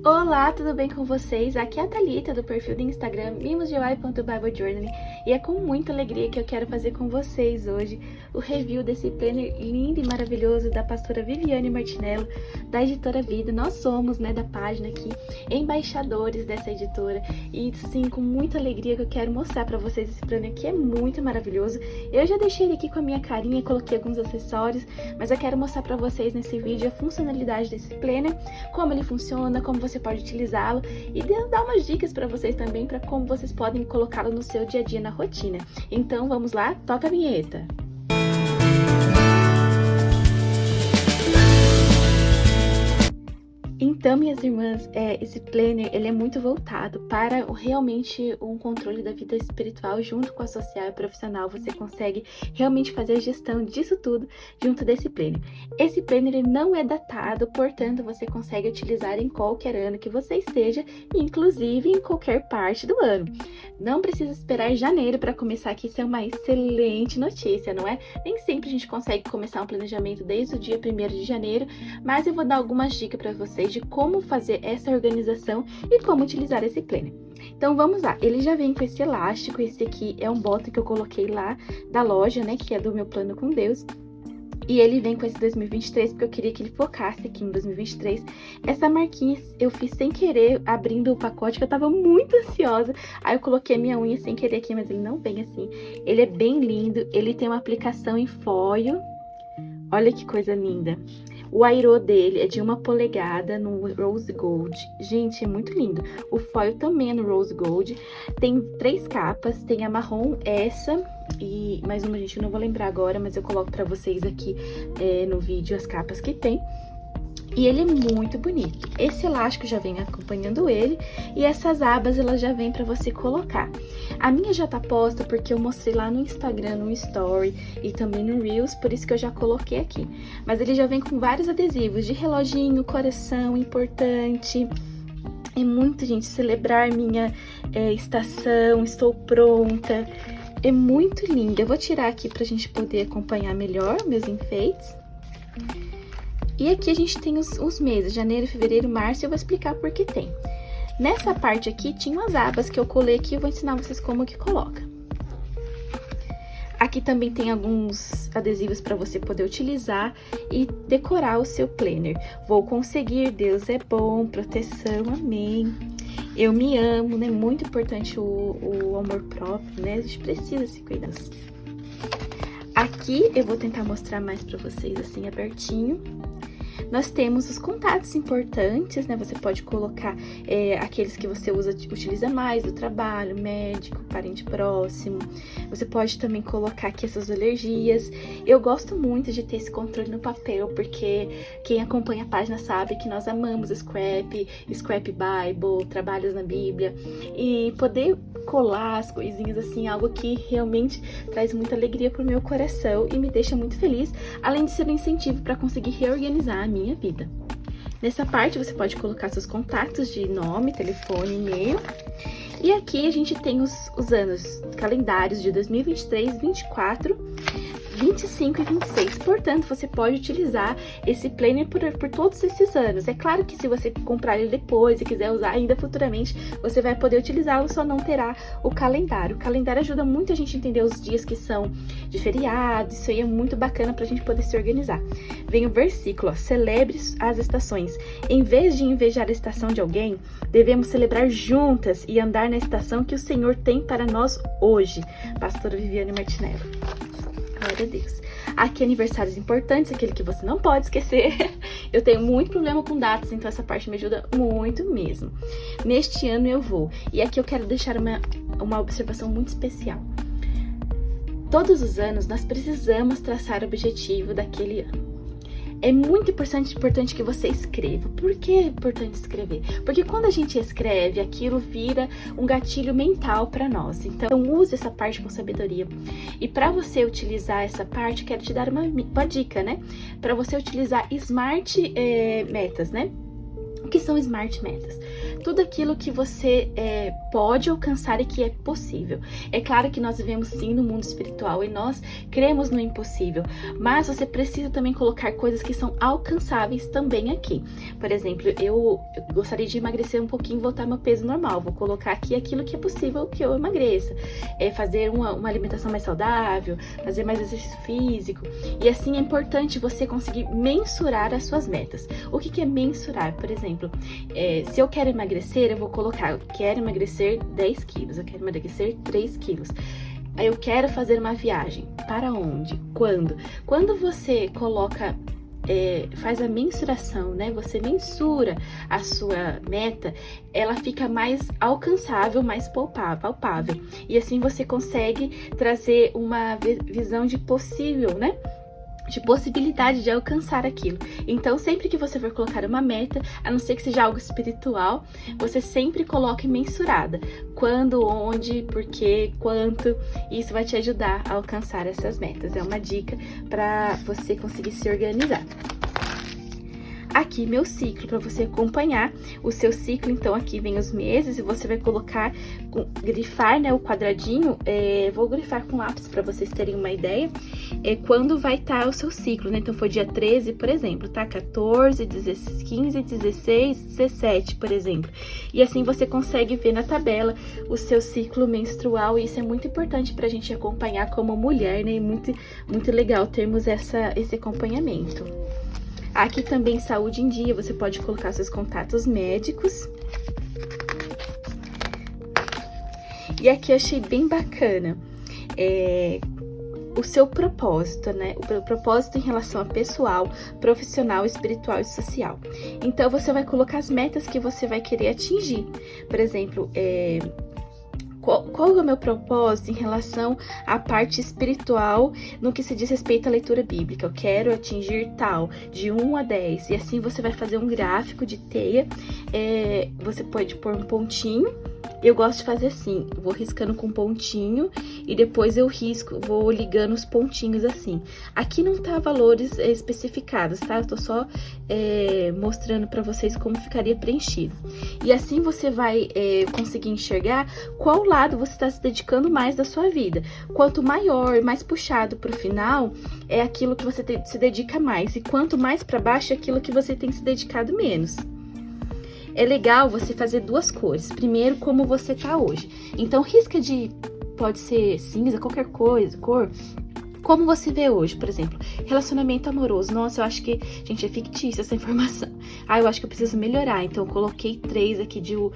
Olá, tudo bem com vocês? Aqui é a Thalita do perfil do Instagram mimosgy.biblejournaling e é com muita alegria que eu quero fazer com vocês hoje o review desse planner lindo e maravilhoso da pastora Viviane Martinello, da editora Vida. Nós somos, da página aqui, embaixadores dessa editora e sim, com muita alegria que eu quero mostrar pra vocês esse planner que é muito maravilhoso. Eu já deixei ele aqui com a minha carinha, coloquei alguns acessórios, mas eu quero mostrar pra vocês nesse vídeo a funcionalidade desse planner, como ele funciona, como você pode utilizá-lo e dar umas dicas para vocês também para como vocês podem colocá-lo no seu dia a dia na rotina. Então vamos lá, toca a vinheta! Então, minhas irmãs, esse planner ele é muito voltado para realmente um controle da vida espiritual junto com a social e profissional. Você consegue realmente fazer a gestão disso tudo junto desse planner. Esse planner ele não é datado, portanto, você consegue utilizar em qualquer ano que você esteja, inclusive em qualquer parte do ano. Não precisa esperar janeiro para começar, que isso é uma excelente notícia, não é? Nem sempre a gente consegue começar um planejamento desde o dia 1º de janeiro, mas eu vou dar algumas dicas para vocês de como fazer essa organização e como utilizar esse planner. Então vamos lá, ele já vem com esse elástico, esse aqui é um botão que eu coloquei lá da loja, que é do meu plano com Deus. E ele vem com esse 2023, porque eu queria que ele focasse aqui no 2023. Essa marquinha eu fiz sem querer, abrindo o pacote, que eu tava muito ansiosa. Aí eu coloquei a minha unha sem querer aqui, mas ele não vem assim. Ele é bem lindo, ele tem uma aplicação em foil. Olha que coisa linda. O airô dele é de 1 polegada no Rose Gold. Gente, é muito lindo. O foil também é no Rose Gold. Tem 3 capas. Tem a marrom, essa e mais uma, gente, eu não vou lembrar agora, mas eu coloco pra vocês aqui no vídeo as capas que tem. E ele é muito bonito. Esse elástico já vem acompanhando ele e essas abas elas já vêm para você colocar. A minha já tá posta porque eu mostrei lá no Instagram, no Story e também no Reels, por isso que eu já coloquei aqui. Mas ele já vem com vários adesivos de reloginho, coração, importante. É muito, gente, celebrar minha estação, estou pronta. É muito linda. Eu vou tirar aqui pra gente poder acompanhar melhor meus enfeites. E aqui a gente tem os meses, janeiro, fevereiro, março, e eu vou explicar por que tem. Nessa parte aqui tinha umas abas que eu colei aqui, eu vou ensinar vocês como que coloca. Aqui também tem alguns adesivos para você poder utilizar e decorar o seu planner. Vou conseguir, Deus é bom, proteção, amém. Eu me amo, muito importante o amor próprio, A gente precisa se cuidar. Aqui eu vou tentar mostrar mais para vocês assim, abertinho. Nós temos os contatos importantes, Você pode colocar aqueles que você utiliza mais, do trabalho, médico, parente próximo. Você pode também colocar aqui essas alergias. Eu gosto muito de ter esse controle no papel, porque quem acompanha a página sabe que nós amamos Scrap Bible, trabalhos na Bíblia. E poder colar as coisinhas assim, algo que realmente traz muita alegria pro meu coração e me deixa muito feliz, além de ser um incentivo para conseguir reorganizar a minha vida. Nessa parte você pode colocar seus contatos de nome, telefone, e-mail. E aqui a gente tem os anos calendários de 2023, 24, 25 e 26. Portanto, você pode utilizar esse planner por todos esses anos. É claro que se você comprar ele depois e quiser usar ainda futuramente, você vai poder utilizá-lo, só não terá o calendário. O calendário ajuda muito a gente a entender os dias que são de feriado, isso aí é muito bacana pra gente poder se organizar. Vem o versículo, ó, celebre as estações. Em vez de invejar a estação de alguém, devemos celebrar juntas e andar na estação que o Senhor tem para nós hoje. Pastora Viviane Martinello. Glória a Deus. Aqui aniversários importantes, aquele que você não pode esquecer. Eu tenho muito problema com datas, então essa parte me ajuda muito mesmo. Neste ano eu vou. E aqui eu quero deixar uma observação muito especial. Todos os anos nós precisamos traçar o objetivo daquele ano. É muito importante que você escreva. Por que é importante escrever? Porque quando a gente escreve, aquilo vira um gatilho mental para nós. Então, use essa parte com sabedoria. E para você utilizar essa parte, quero te dar uma dica, Para você utilizar Smart Metas, O que são Smart Metas? tudo aquilo que você pode alcançar e que é possível. É claro que nós vivemos sim no mundo espiritual e nós cremos no impossível, mas você precisa também colocar coisas que são alcançáveis também aqui. Por exemplo, eu gostaria de emagrecer um pouquinho e voltar ao meu peso normal. Vou colocar aqui aquilo que é possível que eu emagreça. Fazer uma alimentação mais saudável, fazer mais exercício físico. E assim é importante você conseguir mensurar as suas metas. O que é mensurar? Por exemplo, se eu quero emagrecer, eu vou colocar, eu quero emagrecer 10 quilos, eu quero emagrecer 3 quilos. Aí eu quero fazer uma viagem. Para onde? Quando? Quando você coloca, faz a mensuração, né? Você mensura a sua meta, ela fica mais alcançável, mais palpável. E assim você consegue trazer uma visão de possível, né? De possibilidade de alcançar aquilo. Então, sempre que você for colocar uma meta, a não ser que seja algo espiritual, você sempre coloque mensurada. Quando, onde, porquê, quanto. Isso vai te ajudar a alcançar essas metas. É uma dica para você conseguir se organizar. Aqui meu ciclo, para você acompanhar o seu ciclo. Então aqui vem os meses e você vai colocar, grifar, né, o quadradinho. Vou grifar com lápis para vocês terem uma ideia. Quando vai estar o seu ciclo, né? Então foi dia 13, por exemplo, tá? 14, 16, 15, 16, 17, por exemplo. E assim você consegue ver na tabela o seu ciclo menstrual, e isso é muito importante pra gente acompanhar como mulher, né? E muito legal termos esse acompanhamento. Aqui também saúde em dia, você pode colocar seus contatos médicos. E aqui eu achei bem bacana o seu propósito, né? O propósito em relação a pessoal, profissional, espiritual e social. Então, você vai colocar as metas que você vai querer atingir. Por exemplo, qual é o meu propósito em relação à parte espiritual no que se diz respeito à leitura bíblica? Eu quero atingir tal, de 1 a 10. E assim você vai fazer um gráfico de teia. Você pode pôr um pontinho. Eu gosto de fazer assim, vou riscando com pontinho e depois eu risco, vou ligando os pontinhos assim. Aqui não tá valores especificados, tá? Eu tô só mostrando pra vocês como ficaria preenchido. E assim você vai conseguir enxergar qual lado você tá se dedicando mais da sua vida. Quanto maior, mais puxado pro final, é aquilo que você se dedica mais. E quanto mais pra baixo, é aquilo que você tem se dedicado menos. É legal você fazer 2 cores. Primeiro, como você tá hoje. Então, risca pode ser cinza, qualquer coisa, cor. Como você vê hoje, por exemplo, relacionamento amoroso. Nossa, eu acho que, gente, é fictícia essa informação. Eu acho que eu preciso melhorar. Então, eu coloquei 3 aqui de 1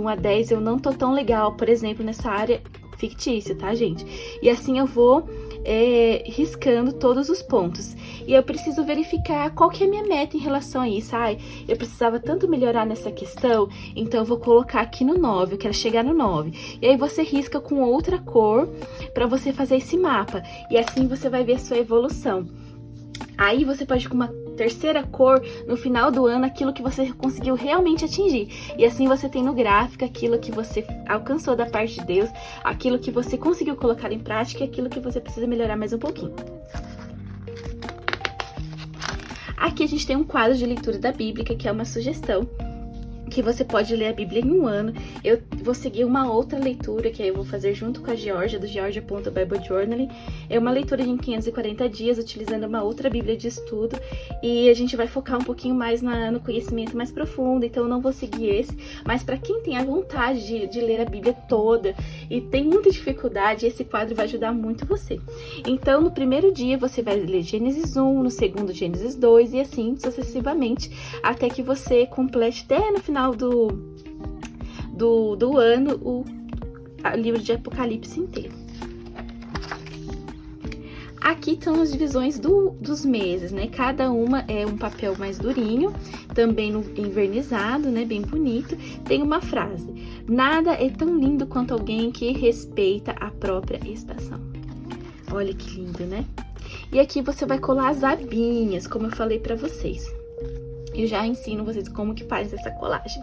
a 10. Eu não tô tão legal, por exemplo, nessa área fictícia, tá, gente? E assim eu vou riscando todos os pontos. E eu preciso verificar qual que é a minha meta em relação a isso. Eu precisava tanto melhorar nessa questão, então eu vou colocar aqui no 9, eu quero chegar no 9. E aí você risca com outra cor para você fazer esse mapa. E assim você vai ver a sua evolução. Aí você pode ir com uma terceira cor no final do ano aquilo que você conseguiu realmente atingir. E assim você tem no gráfico aquilo que você alcançou da parte de Deus, aquilo que você conseguiu colocar em prática e aquilo que você precisa melhorar mais um pouquinho. Aqui a gente tem um quadro de leitura da Bíblia, que é uma sugestão, que você pode ler a Bíblia em 1 ano. Eu vou seguir uma outra leitura, que aí eu vou fazer junto com a Georgia, do Georgia.BibleJournaling. É uma leitura de 540 dias, utilizando uma outra Bíblia de estudo. E a gente vai focar um pouquinho mais no conhecimento mais profundo, então eu não vou seguir esse. Mas para quem tem a vontade de ler a Bíblia toda e tem muita dificuldade, esse quadro vai ajudar muito você. Então, no primeiro dia, você vai ler Gênesis 1, no segundo, Gênesis 2, e assim sucessivamente, até que você complete até no final do ano o livro de Apocalipse inteiro. Aqui estão as divisões dos meses, né? Cada uma é um papel mais durinho, também envernizado, né? Bem bonito. Tem uma frase: nada é tão lindo quanto alguém que respeita a própria estação. Olha que lindo, né? E aqui você vai colar as abinhas, como eu falei pra vocês. Eu já ensino vocês como que faz essa colagem.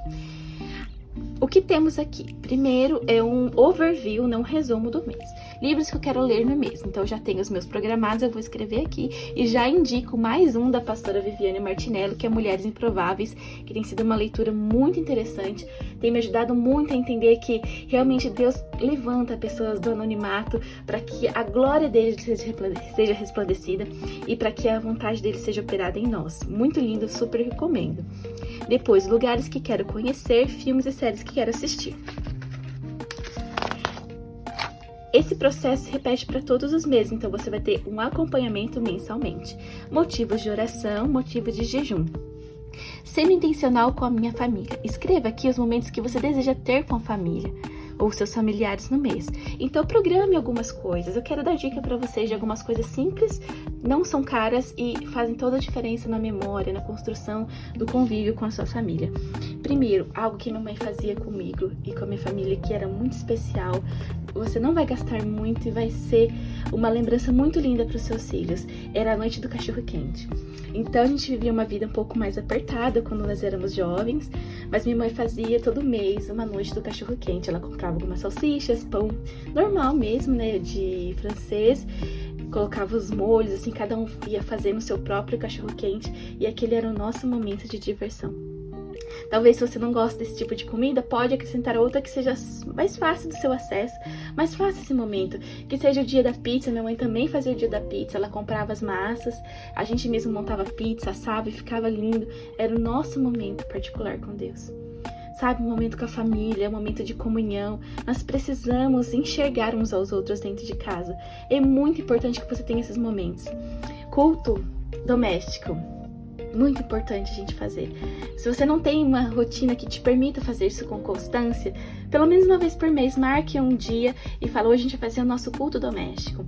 O que temos aqui? Primeiro é um overview, não resumo do mês. livros que eu quero ler no mês. Então eu já tenho os meus programados, eu vou escrever aqui e já indico mais um da pastora Viviane Martinello, que é Mulheres Improváveis, que tem sido uma leitura muito interessante, tem me ajudado muito a entender que realmente Deus levanta pessoas do anonimato para que a glória dele seja resplandecida e para que a vontade dele seja operada em nós. Muito lindo, super recomendo. Depois, lugares que quero conhecer, filmes e séries que quero assistir. Esse processo se repete para todos os meses, então você vai ter um acompanhamento mensalmente. Motivos de oração, motivos de jejum. Sendo intencional com a minha família. Escreva aqui os momentos que você deseja ter com a família ou seus familiares no mês. Então programe algumas coisas. Eu quero dar dica para vocês de algumas coisas simples, não são caras e fazem toda a diferença na memória, na construção do convívio com a sua família. Primeiro, algo que minha mãe fazia comigo e com a minha família que era muito especial. Você não vai gastar muito e vai ser uma lembrança muito linda para os seus filhos. Era a noite do cachorro quente. Então a gente vivia uma vida um pouco mais apertada quando nós éramos jovens, mas minha mãe fazia todo mês uma noite do cachorro quente. Ela comprava algumas salsichas, pão normal mesmo, né, de francês, colocava os molhos, assim, cada um ia fazendo o seu próprio cachorro quente e aquele era o nosso momento de diversão. Talvez se você não gosta desse tipo de comida, pode acrescentar outra que seja mais fácil do seu acesso, mas faça esse momento, que seja o dia da pizza. Minha mãe também fazia o dia da pizza, ela comprava as massas, a gente mesmo montava pizza, assava e ficava lindo, era o nosso momento particular com Deus. Sabe, um momento com a família, um momento de comunhão, nós precisamos enxergar uns aos outros dentro de casa, é muito importante que você tenha esses momentos. Culto doméstico. Muito importante a gente fazer. Se você não tem uma rotina que te permita fazer isso com constância, pelo menos uma vez por mês, marque um dia e fala, hoje a gente vai fazer o nosso culto doméstico.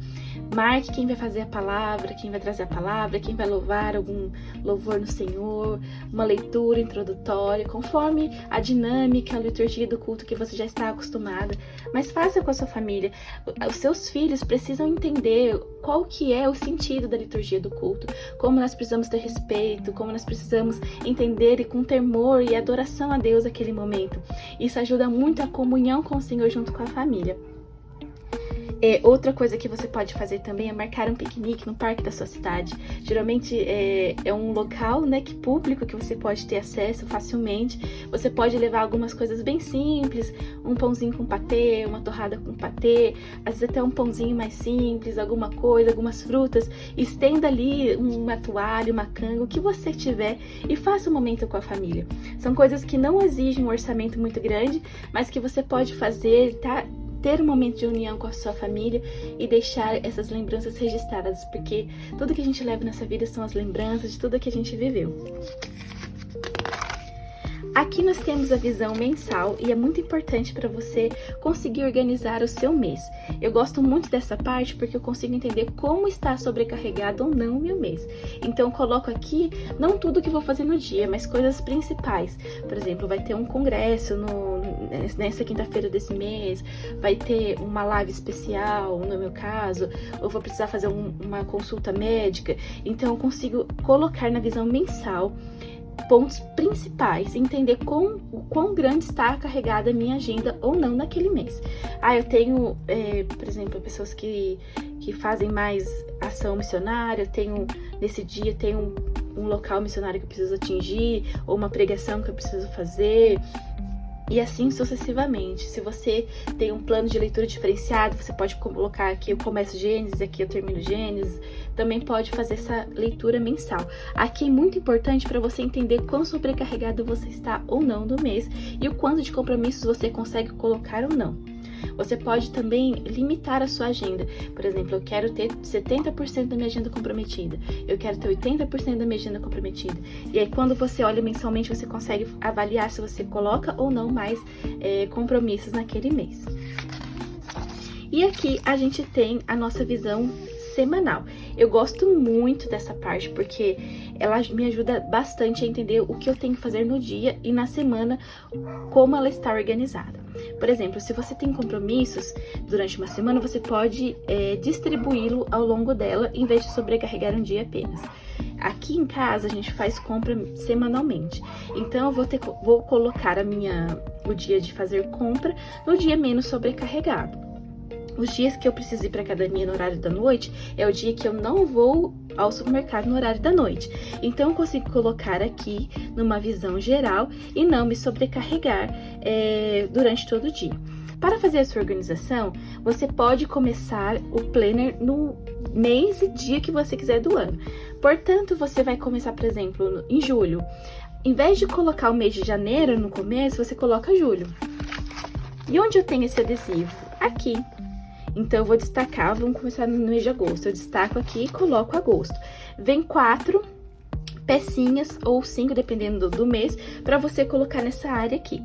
Marque quem vai fazer a palavra, quem vai trazer a palavra, quem vai louvar algum louvor no Senhor, uma leitura introdutória, conforme a dinâmica, a liturgia do culto que você já está acostumada. Mas faça com a sua família. Os seus filhos precisam entender qual que é o sentido da liturgia do culto, como nós precisamos ter respeito, como nós precisamos entender e com temor e adoração a Deus naquele momento. Isso ajuda muito a comunhão com o Senhor junto com a família. Outra coisa que você pode fazer também é marcar um piquenique no parque da sua cidade. Geralmente é um local, né, público que você pode ter acesso facilmente. Você pode levar algumas coisas bem simples, um pãozinho com patê, uma torrada com patê, às vezes até um pãozinho mais simples, alguma coisa, algumas frutas. Estenda ali uma toalha, uma canga, o que você tiver e faça um momento com a família. São coisas que não exigem um orçamento muito grande, mas que você pode fazer, tá? Ter um momento de união com a sua família e deixar essas lembranças registradas, porque tudo que a gente leva nessa vida são as lembranças de tudo que a gente viveu. Aqui nós temos a visão mensal e é muito importante para você conseguir organizar o seu mês. Eu gosto muito dessa parte porque eu consigo entender como está sobrecarregado ou não o meu mês. Então eu coloco aqui não tudo que vou fazer no dia, mas coisas principais. Por exemplo, vai ter um congresso nessa quinta-feira desse mês, vai ter uma live especial, no meu caso, ou vou precisar fazer uma consulta médica. Então eu consigo colocar na visão mensal pontos principais, entender o quão grande está carregada a minha agenda ou não naquele mês. Eu tenho, por exemplo, pessoas que fazem mais ação missionária, eu tenho, nesse dia, tenho um local missionário que eu preciso atingir, ou uma pregação que eu preciso fazer, e assim sucessivamente. Se você tem um plano de leitura diferenciado, você pode colocar aqui eu começo Gênesis, aqui eu termino Gênesis, também pode fazer essa leitura mensal. Aqui é muito importante para você entender quão sobrecarregado você está ou não do mês e o quanto de compromissos você consegue colocar ou não. Você pode também limitar a sua agenda. Por exemplo, eu quero ter 70% da minha agenda comprometida. Eu quero ter 80% da minha agenda comprometida. E aí, quando você olha mensalmente, você consegue avaliar se você coloca ou não mais compromissos naquele mês. E aqui a gente tem a nossa visão semanal. Eu gosto muito dessa parte porque ela me ajuda bastante a entender o que eu tenho que fazer no dia e na semana, como ela está organizada. Por exemplo, se você tem compromissos durante uma semana, você pode distribuí-lo ao longo dela, em vez de sobrecarregar um dia apenas. Aqui em casa, a gente faz compra semanalmente. Então, eu vou colocar o dia de fazer compra no dia menos sobrecarregado. Os dias que eu preciso ir para academia no horário da noite é o dia que eu não vou ao supermercado no horário da noite. Então, eu consigo colocar aqui numa visão geral e não me sobrecarregar durante todo o dia. Para fazer a sua organização, você pode começar o planner no mês e dia que você quiser do ano. Portanto, você vai começar, por exemplo, em julho. Em vez de colocar o mês de janeiro no começo, você coloca julho. E onde eu tenho esse adesivo? Aqui. Então, eu vou destacar, vamos começar no mês de agosto. Eu destaco aqui e coloco agosto. Vem 4 pecinhas ou 5, dependendo do mês, para você colocar nessa área aqui.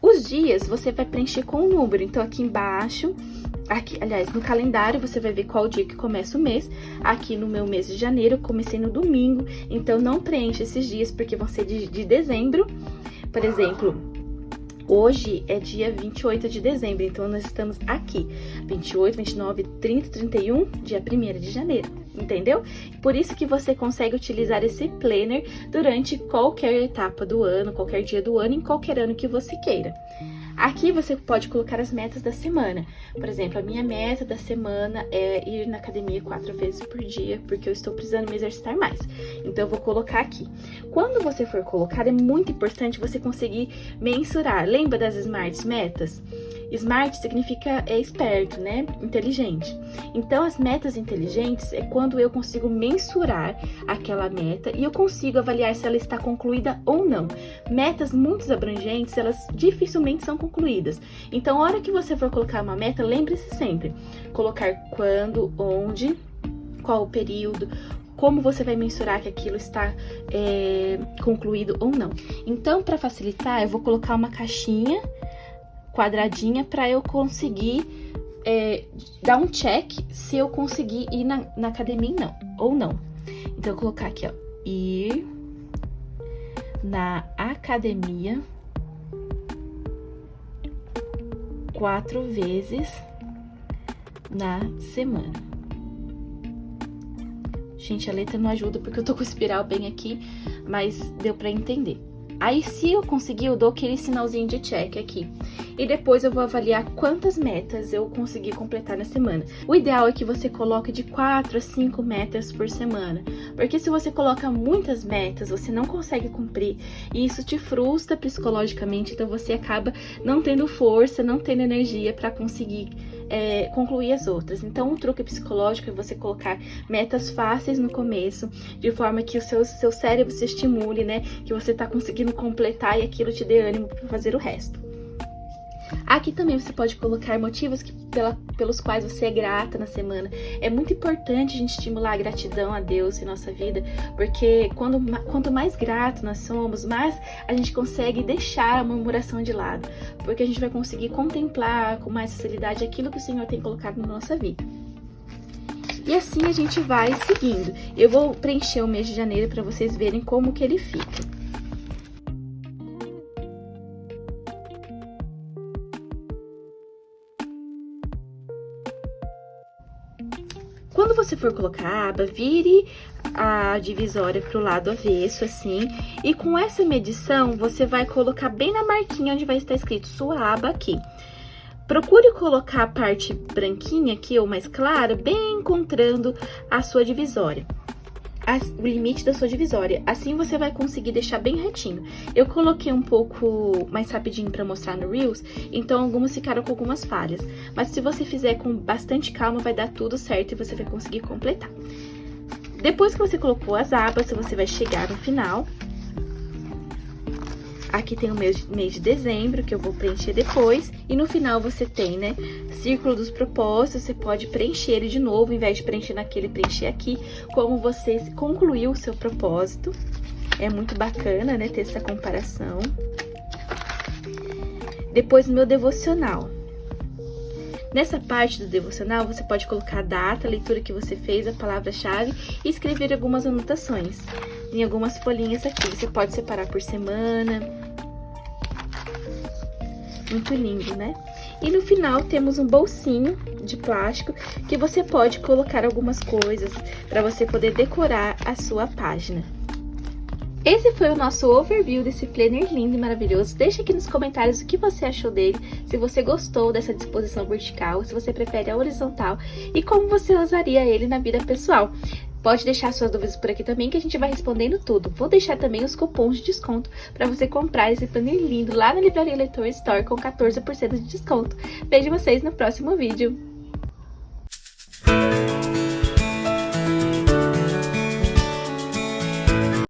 Os dias você vai preencher com o número. Então, aqui embaixo, aliás, no calendário, você vai ver qual dia que começa o mês. Aqui no meu mês de janeiro, eu comecei no domingo. Então, não preencha esses dias, porque vão ser de dezembro. Por exemplo, hoje é dia 28 de dezembro, então nós estamos aqui, 28, 29, 30, 31, dia 1º de janeiro, entendeu? Por isso que você consegue utilizar esse planner durante qualquer etapa do ano, qualquer dia do ano, em qualquer ano que você queira. Aqui você pode colocar as metas da semana. Por exemplo, a minha meta da semana é ir na academia 4 vezes por dia, porque eu estou precisando me exercitar mais. Então, eu vou colocar aqui. Quando você for colocar, é muito importante você conseguir mensurar. Lembra das Smart Metas? Smart significa esperto, né? Inteligente. Então, as metas inteligentes é quando eu consigo mensurar aquela meta e eu consigo avaliar se ela está concluída ou não. Metas muito abrangentes, elas dificilmente são concluídas. Então, a hora que você for colocar uma meta, lembre-se sempre, colocar quando, onde, qual o período, como você vai mensurar que aquilo está concluído ou não. Então, para facilitar, eu vou colocar uma caixinha quadradinha para eu conseguir dar um check se eu conseguir ir na academia ou não. Então, eu vou colocar aqui, ó, ir na academia 4 vezes na semana. Gente, a letra não ajuda porque eu tô com o espiral bem aqui, mas deu pra entender. Aí, se eu conseguir, eu dou aquele sinalzinho de check aqui. E depois eu vou avaliar quantas metas eu consegui completar na semana. O ideal é que você coloque de 4 a 5 metas por semana. Porque se você coloca muitas metas, você não consegue cumprir. E isso te frustra psicologicamente, então você acaba não tendo força, não tendo energia para conseguir concluir as outras. Então, um truque psicológico é você colocar metas fáceis no começo, de forma que o seu cérebro se estimule, né? Que você tá conseguindo completar e aquilo te dê ânimo para fazer o resto. Aqui também você pode colocar motivos pelos quais você é grata na semana. É muito importante a gente estimular a gratidão a Deus em nossa vida, porque quanto mais grato nós somos, mais a gente consegue deixar a murmuração de lado, porque a gente vai conseguir contemplar com mais facilidade aquilo que o Senhor tem colocado na nossa vida. E assim a gente vai seguindo. Eu vou preencher o mês de janeiro para vocês verem como que ele fica. Quando você for colocar a aba, vire a divisória para o lado avesso, assim. E com essa medição, você vai colocar bem na marquinha onde vai estar escrito sua aba aqui. Procure colocar a parte branquinha aqui, ou mais clara, bem encontrando a sua divisória. O limite da sua divisória. Assim você vai conseguir deixar bem retinho. Eu coloquei um pouco mais rapidinho para mostrar no Reels, então algumas ficaram com algumas falhas. Mas se você fizer com bastante calma, vai dar tudo certo e você vai conseguir completar. Depois que você colocou as abas, você vai chegar no final. Aqui tem o mês de dezembro, que eu vou preencher depois. E no final você tem, né, círculo dos propósitos. Você pode preencher ele de novo, ao invés de preencher naquele, preencher aqui. Como você concluiu o seu propósito. É muito bacana, né, ter essa comparação. Depois, no meu devocional. Nessa parte do devocional, você pode colocar a data, a leitura que você fez, a palavra-chave e escrever algumas anotações. Tem algumas folhinhas aqui, você pode separar por semana. Muito lindo, né? E no final temos um bolsinho de plástico que você pode colocar algumas coisas para você poder decorar a sua página. Esse foi o nosso overview desse planner lindo e maravilhoso. Deixa aqui nos comentários o que você achou dele, se você gostou dessa disposição vertical, se você prefere a horizontal e como você usaria ele na vida pessoal. Pode deixar suas dúvidas por aqui também, que a gente vai respondendo tudo. Vou deixar também os cupons de desconto para você comprar esse planner lindo lá na Livraria Leitor Store com 14% de desconto. Vejo vocês no próximo vídeo.